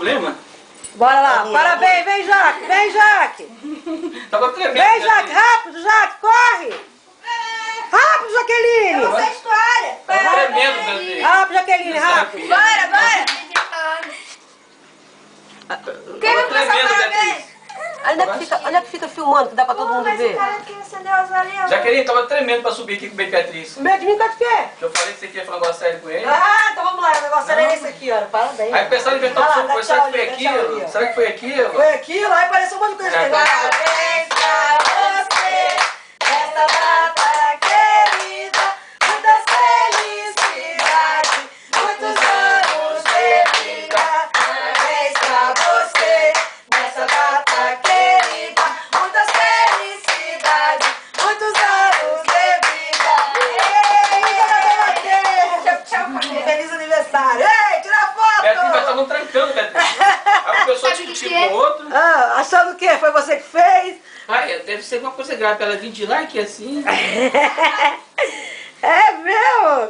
problema? Bora lá. Parabéns, vem, Jaque. Vem, Jaque. Tava tremendo. Vem, Jaque, rápido, Jaque, corre. Rápido, Jaqueline. Essa história. Tava tremendo, Beatriz. Rápido, Jaqueline, rápido. Bora, bora. Quem vai passar tremendo, parabéns? Onde é que fica filmando, que dá pra todo mundo Mas ver? o cara que acendeu as varinhas. Jaqueline tava tremendo pra subir aqui com o Beatriz. Medo de mim, tá de quê? Que eu falei que você queria falar um negócio sério com ele. Ah, então vamos lá, o negócio era esse aqui, ó. Parabéns. Aí o pessoal inventou Ah, que dá foi, será tchau que foi ali, dá tchau ali, aquilo? ó. Será que foi aquilo? Foi aquilo, aí apareceu um monte de coisa. É, Parabéns pra você, nessa data querida, muitas felicidades, muitos anos de vida. Parabéns pra você, nessa data querida, muitas felicidades, muitos anos de vida. Ei, feliz aniversário! Ei, tira a foto! Beatriz, nós estamos trancando, Beatriz. Aí o pessoal discutiu com o outro. Ah, achando o quê? Foi você que fez? Ai, deve ser uma coisa grave pra ela vir de lá que assim. É meu!